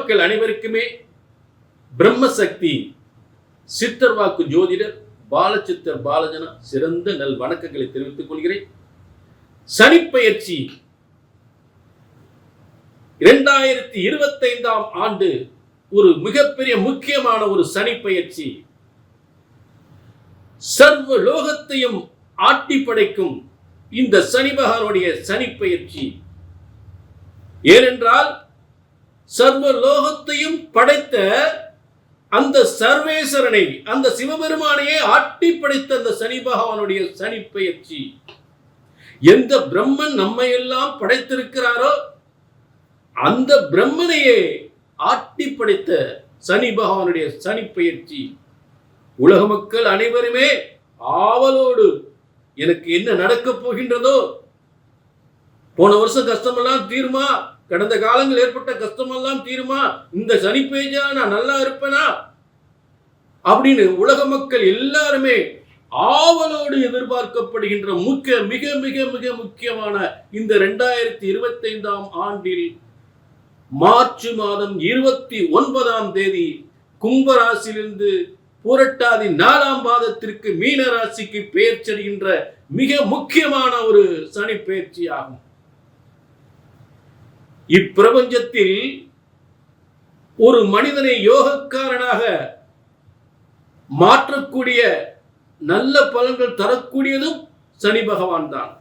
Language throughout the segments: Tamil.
மக்கள் அனைவருக்குமே பிரம்மசக்தி சித்தர் வாக்கு ஜோதிடர் பாலச்சித்தர் பாலஜனா சிறந்த நல் வணக்கங்களை தெரிவித்துக் கொள்கிறேன். சனிப்பெயர்ச்சி 2025 ஆண்டு ஒரு மிகப்பெரிய முக்கியமான ஒரு சனிப்பெயர்ச்சி. சர்வ லோகத்தையும் ஆட்டி படைக்கும் இந்த சனி பகவானுடைய சனிப்பெயர்ச்சி. ஏனென்றால் சர்வ லோகத்தையும் படைத்த அந்த சர்வேஸ்வரனை, அந்த சிவபெருமானையே ஆட்டி படைத்த அந்த சனி பகவானுடைய சனிப்பெயர்ச்சி. எந்த பிரம்மன் நம்மை எல்லாம் படைத்திருக்கிறாரோ அந்த பிரம்மனையே ஆட்டி படைத்த சனி பகவானுடைய சனிப்பெயர்ச்சி. உலக மக்கள் அனைவருமே ஆவலோடு எனக்கு என்ன நடக்கப் போகின்றதோ, போன வருஷம் கஷ்டமெல்லாம் தீருமா, கடந்த காலங்கள் ஏற்பட்ட கஷ்டமெல்லாம் தீருமா, இந்த சனிப்பெயர்ச்சியா நான் நல்லா இருப்பேனா அப்படின்னு உலக மக்கள் எல்லாருமே ஆவலோடு எதிர்பார்க்கப்படுகின்ற மிக மிக மிக முக்கியமான இந்த 2025 ஆண்டில் மார்ச் மாதம் 29ஆம் தேதி கும்பராசியிலிருந்து புரட்டாதி 4ஆம் பாதத்திற்கு மீன ராசிக்கு பெயர்ச்செடுகின்ற மிக முக்கியமான ஒரு சனி பெயர்ச்சி ஆகும். இப்பிரபஞ்சத்தில் ஒரு மனிதனை யோகக்காரனாக மாற்றக்கூடிய நல்ல பலன்கள் தரக்கூடியதும் சனி பகவான் தான்.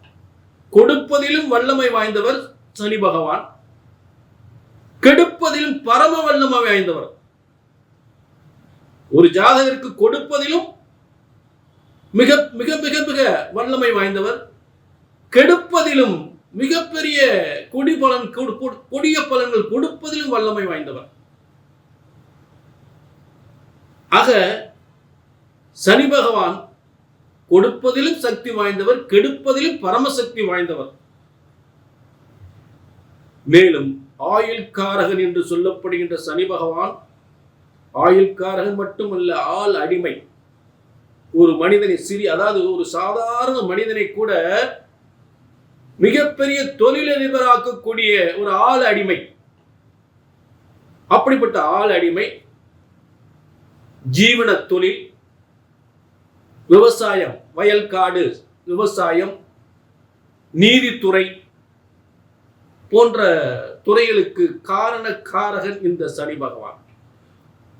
கொடுப்பதிலும் வல்லமை வாய்ந்தவர் சனி பகவான், கெடுப்பதிலும் பரம வல்லமை வாய்ந்தவர். ஒரு ஜாதகருக்கு கொடுப்பதிலும் மிக மிக மிக மிக வல்லமை வாய்ந்தவர், கெடுப்பதிலும் மிகப்பெரிய கொடிய பலன்கள் கொடுப்பதிலும் வல்லமை வாய்ந்தவர். ஆக சனி பகவான் கொடுப்பதிலும் சக்தி வாய்ந்தவர், கெடுப்பதிலும் பரமசக்தி வாய்ந்தவர். மேலும் ஆயுள்காரகன் என்று சொல்லப்படுகின்ற சனி பகவான் ஆயுள்காரகன் மட்டுமல்ல, ஆள் அடிமை. ஒரு மனிதனை அதாவது ஒரு சாதாரண மனிதனை கூட மிகப்பெரிய தொழிலதிபராக்கக்கூடிய ஒரு ஆள் அடிமை. அப்படிப்பட்ட ஆள் அடிமை ஜீவன தொழில், விவசாயம், வயல்காடு விவசாயம், நீதித்துறை போன்ற துறைகளுக்கு காரணக்காரகன் இந்த சனி பகவான்.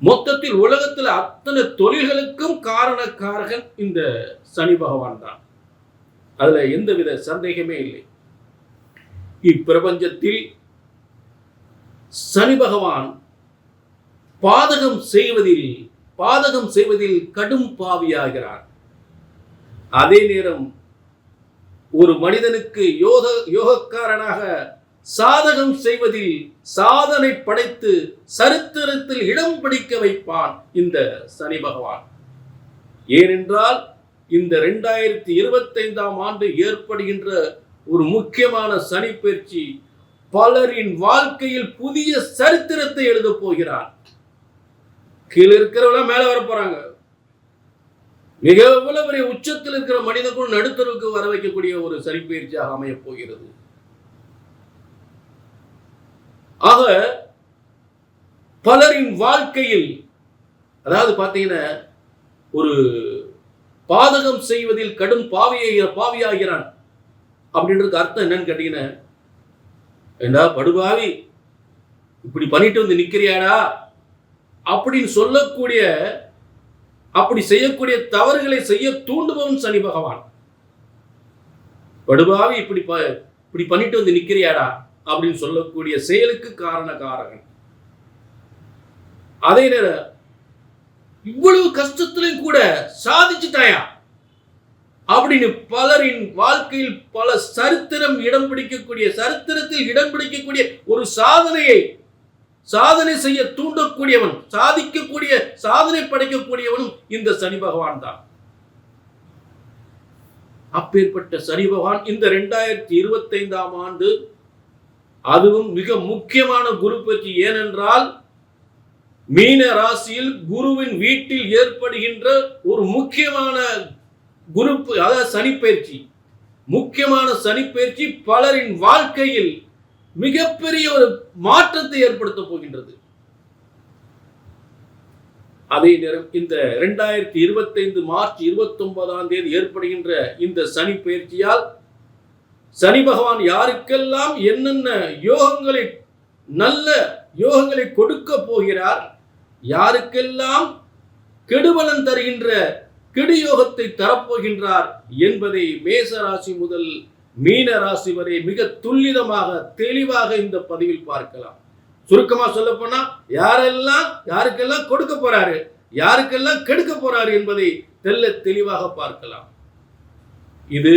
மொத்தத்தில் உலகத்தில் அத்தனை தொழில்களுக்கும் காரணக்காரகன் இந்த சனி பகவான் தான். அதுல எந்தவித சந்தேகமே இல்லை. இப்பிரபஞ்சத்தில் சனி பகவான் பாதகம் செய்வதில் கடும் பாவியாகிறார். அதே நேரம் ஒரு மனிதனுக்கு யோகக்காரனாக சாதகம் செய்வதில் சாதனை படைத்து சரித்திரத்தில் இடம் பிடிக்க வைப்பான் இந்த சனி பகவான். ஏனென்றால் இந்த 2025 ஆண்டு ஏற்படுகின்ற ஒரு முக்கியமான சனி பெயர்ச்சி பலரின் வாழ்க்கையில் புதிய சரித்திரத்தை எழுத போகிறார். கீழே இருக்கிறவங்க மேல வர போறாங்க. மிக பெரிய உச்சத்தில் இருக்கிற மனிதர்கள் நடுத்தருக்கு வர வைக்கக்கூடிய ஒரு சனி பெயர்ச்சியாக அமைய போகிறது. ஆக பலரின் வாழ்க்கையில், அதாவது பாத்தீங்கன்னா, ஒரு பாதகம் செய்வதில் கடும் பாவியாகிறான் அப்படின்றதுக்கு அர்த்தம் என்னன்னு கேட்டீங்கன்னா, ஏண்டா படுபாவி இப்படி பண்ணிட்டு வந்து நிக்கிறியாடா அப்படின்னு சொல்லக்கூடிய, அப்படி செய்யக்கூடிய தவறுகளை செய்ய தூண்டுபவன் சனி பகவான். படுபாவி இப்படி பண்ணிட்டு வந்து நிக்கிறியாடா அப்படின்னு சொல்லக்கூடிய செயலுக்கு காரணக்காரகன். அதே நேரம் இவ்வளவு கஷ்டத்திலும் கூட சாதிச்சுட்டாயா அப்படின்னு பலரின் வாழ்க்கையில் பல சரித்திரத்தில் இடம் பிடிக்கக்கூடிய ஒரு சாதனை செய்ய தூண்டக்கூடியவன், சாதனை படைக்கக்கூடியவனும் இந்த சனி பகவான் தான். அப்பேற்பட்ட சனி பகவான் இந்த 2025 ஆண்டு, அதுவும் மிக முக்கியமான குரு பயிற்சி. ஏனென்றால் மீன ராசியில் குருவின் வீட்டில் ஏற்படுகின்ற ஒரு முக்கியமான அதாவது சனிப்பெயர்ச்சி, முக்கியமான சனிப்பெயர்ச்சி பலரின் வாழ்க்கையில் மிகப்பெரிய ஒரு மாற்றத்தை ஏற்படுத்த போகின்றது. அதே நேரம் இந்த 2025 மார்ச் 29ஆம் தேதி ஏற்படுகின்ற இந்த சனி பயிற்சியால் சனி பகவான் யாருக்கெல்லாம் என்னென்ன யோகங்களை நல்ல யோகங்களை கொடுக்க போகிறார், யாருக்கெல்லாம் கெடுபலன் தருகின்ற கெடு யோகத்தை தரப்போகின்றார் என்பதை மேச ராசி முதல் மீன ராசி வரை மிக துல்லிதமாக தெளிவாக இந்த பதிவில் பார்க்கலாம். சுருக்கமா சொல்ல போனா யாருக்கெல்லாம் கொடுக்க போறாரு, யாருக்கெல்லாம் கெடுக்க போறாரு என்பதை தெளிவாக பார்க்கலாம். இது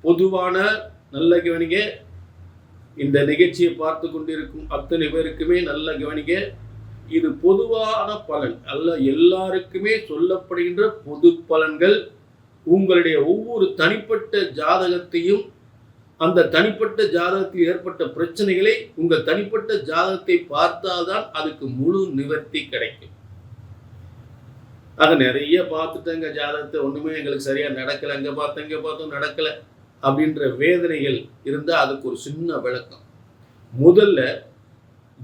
பொதுவான நல்ல கவனிங்க. இந்த நிகழ்ச்சியை பார்த்து கொண்டிருக்கும் அத்தனை பேருக்குமே நல்ல கவனிங்க. இது பொதுவான பலன் அல்ல, எல்லாருக்குமே சொல்லப்படுகின்ற பொது பலன்கள். உங்களுடைய ஒவ்வொரு தனிப்பட்ட ஜாதகத்தையும், அந்த தனிப்பட்ட ஜாதகத்தில் ஏற்பட்ட பிரச்சனைகளை உங்கள் தனிப்பட்ட ஜாதகத்தை பார்த்தால்தான் அதுக்கு முழு நிவர்த்தி கிடைக்கும். ஆக நிறைய பார்த்துட்டேங்க ஜாதகத்தை, ஒண்ணுமே எங்களுக்கு சரியா நடக்கல, அங்க பார்த்தோம் நடக்கல அப்படின்ற வேதனைகள் இருந்தால் அதுக்கு ஒரு சின்ன விளக்கம். முதல்ல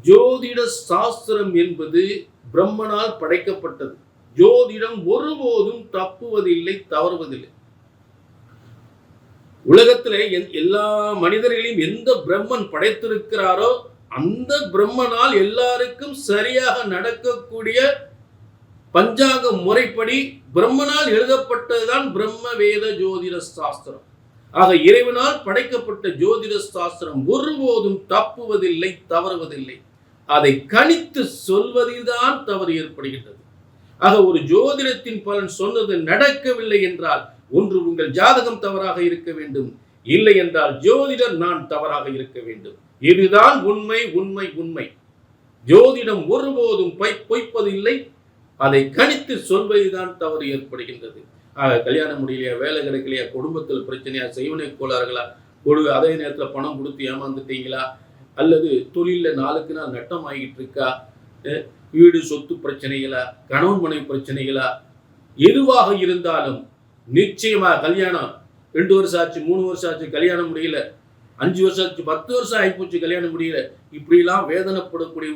ஜோதிட சாஸ்திரம் என்பது பிரம்மனால் படைக்கப்பட்டது. ஜோதிடம் ஒருபோதும் தப்புவதில்லை, தவறுவதில்லை. உலகத்திலே எல்லா மனிதர்களையும் எந்த பிரம்மன் படைத்திருக்கிறாரோ அந்த பிரம்மனால் எல்லாருக்கும் சரியாக நடக்கக்கூடிய பஞ்சாங்க முறைப்படி பிரம்மனால் எழுதப்பட்டதுதான் பிரம்ம வேத ஜோதிட சாஸ்திரம். ஆக இறைவனால் படைக்கப்பட்ட ஜோதிட சாஸ்திரம் ஒருபோதும் தப்புவதில்லை, தவறுவதில்லை. அதை கணித்து சொல்வதில்தான் தவறு ஏற்படுகின்றது. ஆக ஒரு ஜோதிடத்தின் பலன் சொன்னது நடக்கவில்லை என்றால் ஒன்று உங்கள் ஜாதகம் தவறாக இருக்க வேண்டும், இல்லை என்றால் ஜோதிடர் நான் தவறாக இருக்க வேண்டும். இதுதான் உண்மை உண்மை உண்மை. ஜோதிடம் ஒருபோதும் பொய்ப்பதில்லை, அதை கணித்து சொல்வதுதான் தவறு ஏற்படுகின்றது. கல்யாணம் முடியலையா, வேலை கிடைக்கலையா, குடும்பத்தில் பிரச்சனையா, செய்வனை கோளாறுகளா, அதே நேரத்தில் பணம் கொடுத்து ஏமாந்துட்டீங்களா, அல்லது தொழிலில் நாளுக்கு நாள் நட்டம் ஆகிட்டு இருக்கா, வீடு சொத்து பிரச்சனைகளா, கணவன் மனைவி பிரச்சனைகளா, எதுவாக இருந்தாலும் நிச்சயமாக கல்யாணம் 2 வருஷம் ஆச்சு, 3 வருஷம் ஆச்சு, கல்யாணம் முடியல, 5 வருஷம் ஆச்சு, 10 வருஷம் ஆகிப்போச்சு, கல்யாணம் முடியல, இப்படிலாம் வேதனைப்படக்கூடிய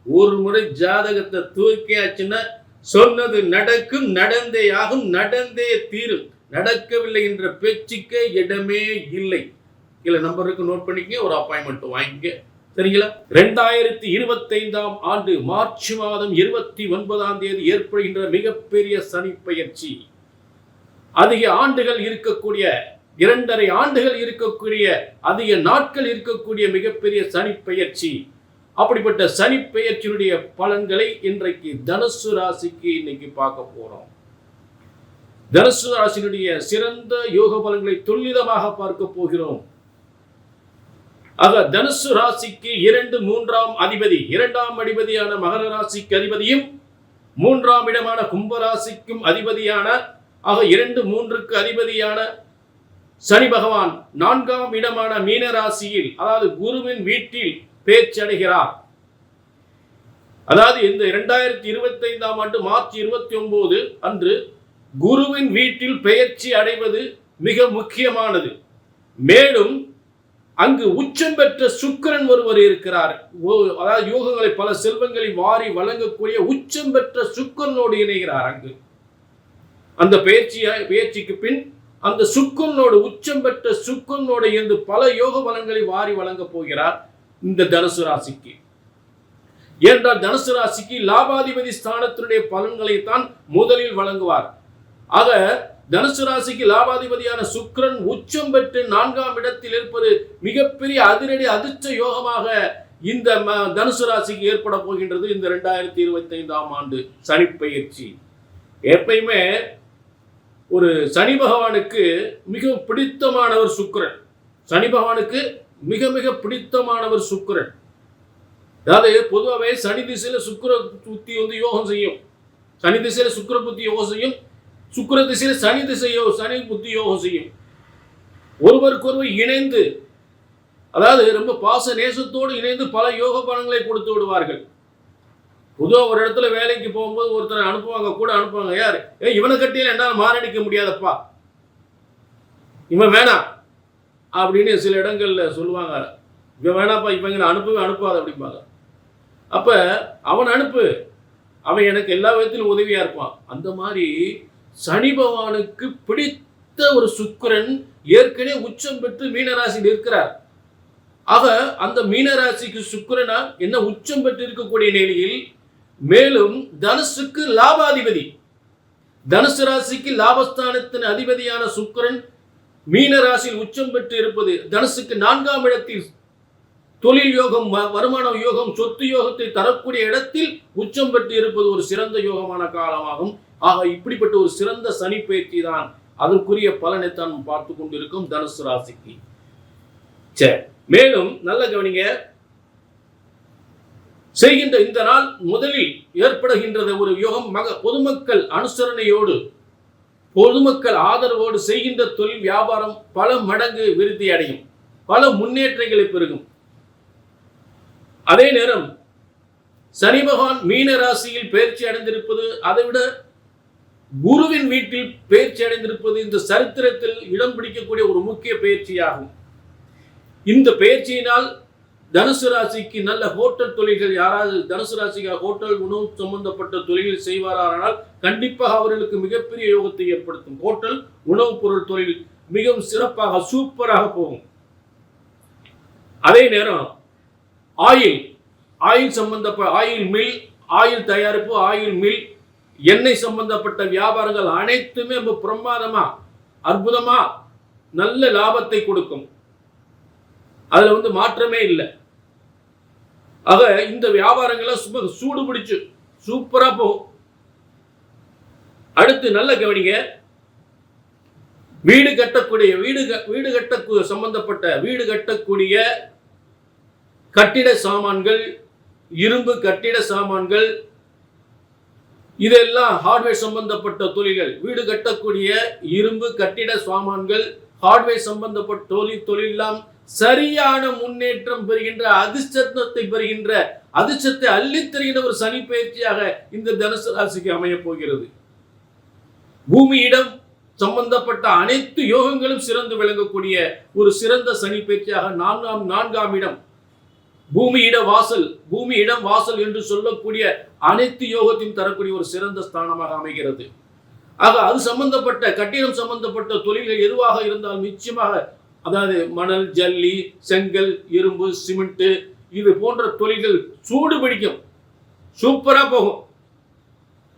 ஒரு முறை ஜாதகத்தை தூக்கியாச்சுன்னா சொன்னது நடக்கும், நடந்தே ஆகும், நடந்தே தீரும். நடக்கவில்லை என்ற பேச்சுக்கே இடமே இல்லை. இல்ல நம்பருக்கு நோட் பண்ணிக்க, ஒரு அப்பாயின்மெண்ட் வாங்கிக்க, சரிங்களா? 2025ஆம் ஆண்டு மார்ச் மாதம் 29ஆம் தேதி ஏற்படுகின்ற மிகப்பெரிய சனி பயிற்சி. அதிக ஆண்டுகள் இருக்கக்கூடிய 2.5 ஆண்டுகள் இருக்கக்கூடிய அதிக நாட்கள் இருக்கக்கூடிய மிகப்பெரிய சனி பயிற்சி. அப்படிப்பட்ட சனி பெயர்ச்சியினுடைய பலன்களை இன்றைக்கு தனுசு ராசிக்கு இன்னைக்கு பார்க்க போறோம். தனுசு ராசியினுடைய சிறந்த யோக பலன்களை துல்லிதமாக பார்க்க போகிறோம். ஆக தனுசு ராசிக்கு 2, 3ஆம் அதிபதி, 2ஆம் அதிபதியான மகர ராசிக்கு அதிபதியும் 3ஆம் இடமான கும்ப ராசிக்கும் அதிபதியான, ஆக 2, 3க்கு அதிபதியான சனி பகவான் 4ஆம் இடமான மீன ராசியில், அதாவது குருவின் வீட்டில் பேச்சடைகிறார். அதாவது இந்த 2025ஆம் ஆண்டு மார்ச் 29 அன்று குருவின் வீட்டில் பெயர்ச்சி அடைவது மிக முக்கியமானது. மேலும் அங்கு உச்சம் பெற்ற சுக்கிரன் ஒருவர் இருக்கிறார். அதாவது யோகங்களை, பல செல்வங்களை வாரி வழங்கக்கூடிய உச்சம் பெற்ற சுக்கிரனோடு இணைகிறார். அங்கு அந்த பெயர்ச்சிக்கு பின் அந்த சுக்கிரனோடு, உச்சம் பெற்ற சுக்கிரனோடு இருந்து பல யோக பலன்களை வாரி வழங்க போகிறார் இந்த தனுசு ராசிக்கு. ஏனென்றால் தனுசு ராசிக்கு லாபாதிபதி ஸ்தானத்தினுடைய பலன்களை தான் முதலில் வழங்குவார். ஆக தனுசு ராசிக்கு லாபாதிபதியான சுக்கிரன் உச்சம் பெற்று 4ஆம் இடத்தில் இருப்பது மிகப்பெரிய அதிரடி அதிர்ஷ்ட யோகமாக இந்த தனுசு ராசிக்கு ஏற்பட போகின்றது. இந்த 2025ஆம் ஆண்டு சனி பயிற்சி. எப்பயுமே ஒரு சனி பகவானுக்கு மிக பிடித்தமானவர் சுக்கிரன். சனி பகவானுக்கு மிக மிக பிடித்தமானவர் சுக்கிரன். அதாவது பொதுவாகவே சனி திசையில சுக்கிர புத்தி யோகம் செய்யும், சனி திசையில சுக்கிர புத்தி யோகம் செய்யும், சுக்கிர திசையில சனி புத்தி யோகம் செய்யும். ஒருவருக்கொருவர் இணைந்து, அதாவது ரொம்ப பாச நேசத்தோடு இணைந்து பல யோக பலன்களை கொடுத்து விடுவார்கள். பொதுவாக ஒரு இடத்துல வேலைக்கு போகும்போது ஒருத்தரை அனுப்புவாங்க, கூட அனுப்புவாங்க, யார் இவனை கட்டியில என்னால் மாரடிக்க முடியாதப்பா, இவன் வேணாம் அப்படின்னு சில இடங்கள்ல சொல்லுவாங்க. இவன் வேணாப்பா, இவங்க அனுப்பவே அனுப்பாத அப்படிம்பாங்க. அப்ப அவன் அனுப்பு, அவன் எனக்கு எல்லா விதத்திலும் உதவியா இருப்பான். அந்த மாதிரி சனி பகவானுக்கு பிடித்த ஒரு சுக்கிரன் ஏற்கனவே உச்சம் பெற்று மீனராசியில் இருக்கிறார். ஆக அந்த மீனராசிக்கு சுக்கிரனா என்ன உச்சம் பெற்று இருக்கக்கூடிய நிலையில், மேலும் தனுசுக்கு லாபாதிபதி, தனுசு ராசிக்கு லாபஸ்தானத்தின் அதிபதியான சுக்கிரன் மீனராசியில் உச்சம் பெற்று இருப்பது, தனுசுக்கு 4ஆம் இடத்தில் தொழில் யோகம், வருமான யோகம், சொத்து யோகத்தை தரக்கூடிய இடத்தில் உச்சம் பெற்று இருப்பது ஒரு சிறந்த யோகமான காலமாகும். ஆக இப்படிப்பட்ட ஒரு சிறந்த சனி பயிற்சி தான் அதற்குரிய பலனை தான் பார்த்து கொண்டிருக்கும் தனுசு ராசிக்கு. சரி, மேலும் நல்ல கவனிங்க, செய்கின்ற இந்த நாள் முதலில் ஏற்படுகின்றது ஒரு யோகம். பொதுமக்கள் அனுசரணையோடு, பொதுமக்கள் ஆதரவோடு செய்கின்ற தொழில் வியாபாரம் பல மடங்கு விருத்தி அடையும், பல முன்னேற்றங்களை பெருகும். அதே நேரம் சனி பகவான் மீன ராசியில் பயிற்சி அடைந்திருப்பது, அதைவிட குருவின் வீட்டில் பயிற்சி அடைந்திருப்பது இந்த சரித்திரத்தில் இடம் பிடிக்கக்கூடிய ஒரு முக்கிய பயிற்சியாகும். இந்த பயிற்சியினால் தனுசு ராசிக்கு நல்ல ஹோட்டல் தொழில்கள், யாராவது தனுசு ராசிக்கு ஹோட்டல் உணவு சம்பந்தப்பட்ட தொழில்கள் செய்வாரானால் கண்டிப்பாக அவர்களுக்கு மிகப்பெரிய யோகத்தை ஏற்படுத்தும். ஹோட்டல் உணவுப் பொருள் தொழில் மிகவும் சிறப்பாக சூப்பராக போகும். அதே நேரம் ஆயில் சம்பந்தப்பட்ட ஆயில் மில், ஆயில் தயாரிப்பு, ஆயில் மில், எண்ணெய் சம்பந்தப்பட்ட வியாபாரங்கள் அனைத்துமே பிரமாதமா அற்புதமா நல்ல லாபத்தை கொடுக்கும். அதுல மாற்றமே இல்லை. ஆக இந்த வியாபாரங்கள் சூடு பிடிச்சு சூப்பரா போகும். அடுத்து நல்ல கவனிங்க, வீடு கட்ட சம்பந்தப்பட்ட வீடு கட்டக்கூடிய கட்டிட சாமான்கள், இரும்பு கட்டிட சாமான்கள், இதெல்லாம் ஹார்ட்வேர் சம்பந்தப்பட்ட தொழில்கள். வீடு கட்டக்கூடிய இரும்பு கட்டிட சாமான்கள், ஹார்ட்வேர் சம்பந்தப்பட்ட தொழிலெல்லாம் சரியான முன்னேற்றம் பெறுகின்ற, அதிர்ஷ்டத்தை பெறுகின்ற, அதிர்ஷ்டத்தை அள்ளித்தருகின்ற ஒரு சனி பயிற்சியாக இந்த தனுசு ராசிக்கு அமைய போகிறது. பூமியிடம் சம்பந்தப்பட்ட அனைத்து யோகங்களும் சிறந்து விளங்கக்கூடிய ஒரு சிறந்த சனி பயிற்சியாக 4ஆம் இடம், பூமியிடம் வாசல் என்று சொல்லக்கூடிய அனைத்து யோகத்தையும் தரக்கூடிய ஒரு சிறந்த ஸ்தானமாக அமைகிறது. ஆக அது சம்பந்தப்பட்ட கட்டிடம் சம்பந்தப்பட்ட தொழில்கள் எதுவாக இருந்தாலும் நிச்சயமாக, அதாவது மணல், ஜல்லி, செங்கல், இரும்பு, சிமெண்ட், இது போன்ற தொழில்கள் சூடு பிடிக்கும், சூப்பரா போகும்,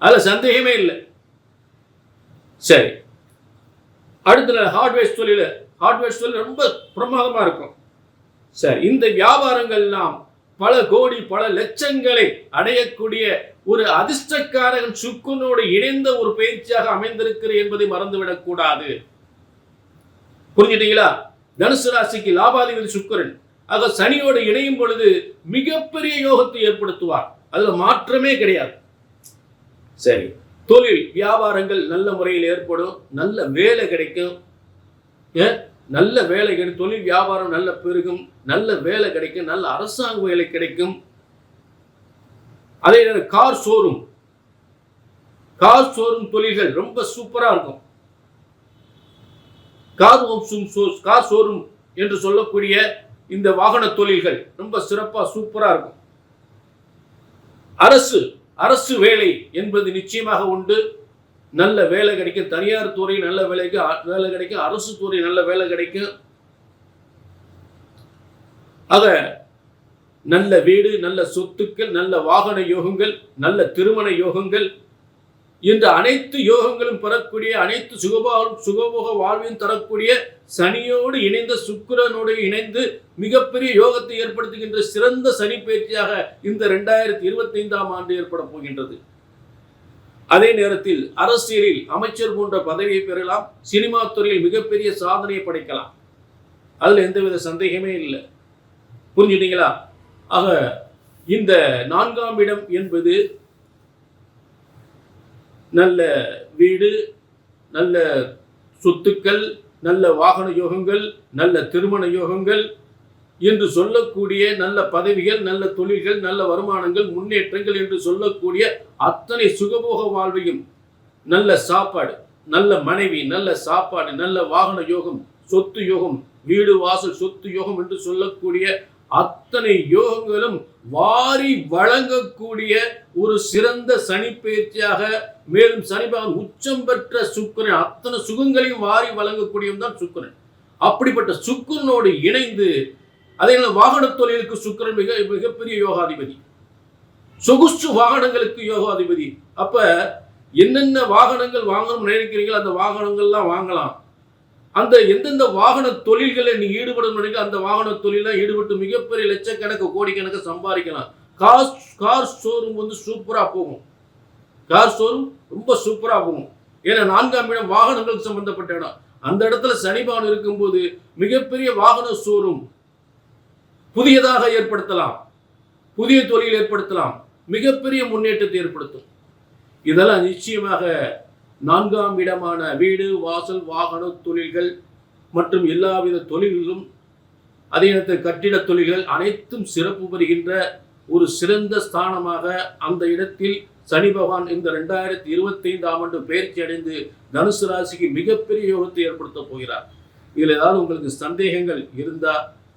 அதுல சந்தேகமே இல்லை. சரி, அடுத்த ஹார்ட்வேர் தொழில் ரொம்ப பிரமாதமா இருக்கும். சரி, இந்த வியாபாரங்கள்லாம் பல கோடி பல லட்சங்களை அடையக்கூடிய ஒரு அதிர்ஷ்டக்காரன் சுக்கிரனோடு இணைந்த ஒரு பயிற்சியாக அமைந்திருக்கிறது என்பதை மறந்துவிடக் கூடாது. புரிஞ்சுட்டீங்களா? தனுசு ராசிக்கு லாபாதிபதி சுக்கிரன். ஆக சனியோடு இணையும் பொழுது மிகப்பெரிய யோகத்தை ஏற்படுத்துவார், அதுல மாற்றமே கிடையாது. சரி, தொழில் வியாபாரங்கள் நல்ல முறையில் ஏற்படும், நல்ல வேலை கிடைக்கும், நல்ல வேலை கிடைக்கும், தொழில் வியாபாரம் நல்ல பெருகும், நல்ல வேலை கிடைக்கும், நல்ல அரசாங்க வேலை கிடைக்கும். அதே நேரம் கார் ஷோரூம் தொழில்கள் ரொம்ப சூப்பரா இருக்கும். கார் ஷோரூம் என்று சொல்லக்கூடிய இந்த வாகன தொழில்கள் ரொம்ப சிறப்பா சூப்பரா இருக்கும். அரசு வேலை என்பது நிச்சயமாக உண்டு, நல்ல வேலை கிடைக்கும். தனியார் துறை நல்ல வேலை கிடைக்கும், அரசு துறை நல்ல வேலை கிடைக்கும். ஆக நல்ல வீடு, நல்ல சொத்துக்கள், நல்ல வாகன யோகங்கள், நல்ல திருமண யோகங்கள் என்ற அனைத்து யோகங்களும் பெறக்கூடிய, அனைத்து சுகபோக வாழ்வையும் தரக்கூடிய சனியோடு இணைந்த சுக்கிரனோடு இணைந்து மிகப்பெரிய யோகத்தை ஏற்படுத்துகின்ற சிறந்த சனி பயிற்சியாக இந்த 2025ஆம் ஆண்டு ஏற்பட போகின்றது. அதே நேரத்தில் அரசியலில் அமைச்சர் போன்ற பதவியை பெறலாம், சினிமா துறையில் மிகப்பெரிய சாதனையை படைக்கலாம், அதுல எந்தவித சந்தேகமே இல்லை. புரிஞ்சுட்டீங்களா? ஆக இந்த 4ஆம் இடம் என்பது நல்ல வீடு, நல்ல சொத்துக்கள், நல்ல வாகன யோகங்கள், நல்ல திருமண யோகங்கள் என்று சொல்லக்கூடிய நல்ல பதவிகள், நல்ல தொழில்கள், நல்ல வருமானங்கள், முன்னேற்றங்கள் என்று சொல்லக்கூடிய அத்தனை சுகபோக வாழ்வையும், நல்ல சாப்பாடு, நல்ல மனைவி, நல்ல சாப்பாடு, நல்ல வாகன யோகம், சொத்து யோகம், வீடு வாசல் சொத்து யோகம் என்று சொல்லக்கூடிய அத்தனை யோகங்களும் வாரி வழங்கக்கூடிய ஒரு சிறந்த சனி பயிற்சியாக, மேலும் சனி பகவான் உச்சம் பெற்ற சுக்கிரன் அத்தனை சுகங்களையும் வாரி வழங்கக்கூடியவன் தான் சுக்கிரன். அப்படிப்பட்ட சுக்கிரனோடு இணைந்து அதே வாகன தொழிலுக்கு சுக்கிரன் மிகப்பெரிய யோகாதிபதி, சொகுசு வாகனங்களுக்கு யோகாதிபதி. அப்ப என்னென்ன வாகனங்கள் வாங்கணும்னு நினைக்கிறீங்களோ அந்த வாகனங்கள்லாம் வாங்கலாம். அந்த எந்தெந்த வாகன தொழில்களை நீங்க ஈடுபடணும் நினைக்கிறீங்க அந்த வாகன தொழிலாம் ஈடுபட்டு மிகப்பெரிய லட்சக்கணக்கு கோடிக்கணக்கு சம்பாதிக்கலாம். கார் ஷோரூம் வந்து சூப்பரா போகும். கார் ஷோரூம் ரொம்ப சூப்பரா போகும். ஏன்னா 4ஆம் இடம் வாகனங்களுக்கு சம்பந்தப்பட்ட இடம். அந்த இடத்துல சனி பகவான் இருக்கும்போது மிகப்பெரிய வாகன ஷோரூம் புதியதாக ஏற்படுத்தலாம், புதிய தொழில் ஏற்படுத்தலாம், மிகப்பெரிய முன்னேற்றத்தை ஏற்படுத்தும். இதெல்லாம் நிச்சயமாக 4ஆம் இடமான வீடு, வாசல், வாகன தொழில்கள் மற்றும் எல்லாவித தொழில்களும், அதே நேரத்தில் கட்டிட தொழில்கள் அனைத்தும் சிறப்பு பெறுகின்ற ஒரு சிறந்த ஸ்தானமாக அந்த இடத்தில் சனி பகவான் இந்த 2025ஆம் ஆண்டு பயிற்சி அடைந்து தனுசு ராசிக்கு மிகப்பெரிய யோகத்தை ஏற்படுத்த போகிறார். இதில் ஏதாவது உங்களுக்கு சந்தேகங்கள் இருந்தா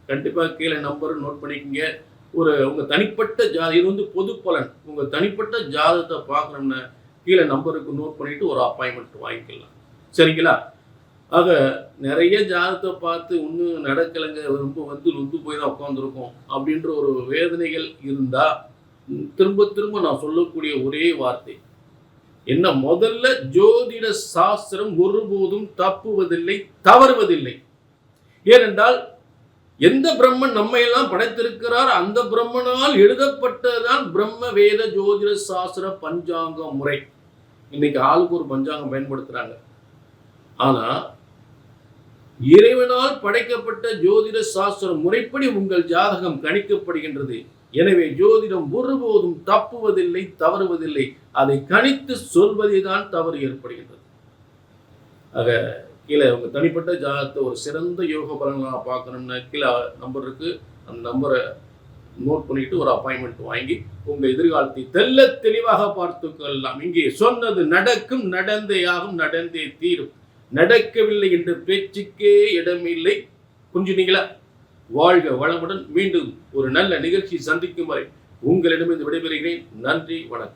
கண்டிப்பாக கீழே நம்பர் நோட் பண்ணிக்கங்க. உங்க தனிப்பட்ட இது வந்து பொது பலன். உங்க தனிப்பட்ட ஜாதகத்தை பார்க்கணும்னா கீழே நம்பருக்கு நோட் பண்ணிட்டு ஒரு அப்பாயின்மெண்ட் வாங்கிக்கலாம். சரிங்களா? ஆக நிறைய ஜாதகத்தை பார்த்து இன்னும் நடக்கலைங்க, ரொம்ப வந்து போய் தான் உட்காந்துருக்கோம் அப்படின்ற ஒரு வேதனைகள் இருந்தா திரும்ப திரும்ப நான் சொல்லக்கூடிய ஒரே வார்த்தை என்ன, முதல்ல ஜோதிட சாஸ்திரம் ஒருபோதும் தப்புவதில்லை, தவறுவதில்லை. ஏனென்றால் எந்த பிரம்மன் நம்மை எல்லாம் படைத்திருக்கிறார் அந்த பிரம்மனால் எழுதப்பட்டதுதான் பிரம்ம வேத ஜோதிட சாஸ்திர பஞ்சாங்க முறை. இன்னைக்கு ஆளுக்கு ஒரு பஞ்சாங்கம் பயன்படுத்துறாங்க. ஆனா இறைவனால் படைக்கப்பட்ட ஜோதிட சாஸ்திர முறைப்படி உங்கள் ஜாதகம் கணிக்கப்படுகின்றது. எனவே ஜோதிடம் ஒருபோதும் தப்புவதில்லை, தவறுவதில்லை. அதை கணித்து சொல்வதே தான் தவறு ஏற்படுகின்றது. ஆக கீழே உங்க தனிப்பட்ட ஜாதகத்தை ஒரு சிறந்த யோக பலன்களாக பார்க்கணும்னா கீழே நம்பர் இருக்கு, அந்த நம்பரை நோட் பண்ணிட்டு ஒரு அப்பாயின்மெண்ட் வாங்கி உங்க எதிர்காலத்தை தெல்ல தெளிவாக பார்த்து கொள்ளலாம். இங்கே சொன்னது நடக்கும், நடந்தே ஆகும், நடந்தே தீரும். நடக்கவில்லை என்ற பேச்சுக்கே இடமில்லை. புரிஞ்சுட்டீங்களா? வாழ்க வளமுடன். மீண்டும் ஒரு நல்ல நிகழ்ச்சி சந்திக்கும் வரை உங்களிடமிருந்து விடைபெறுகிறேன். நன்றி, வணக்கம்.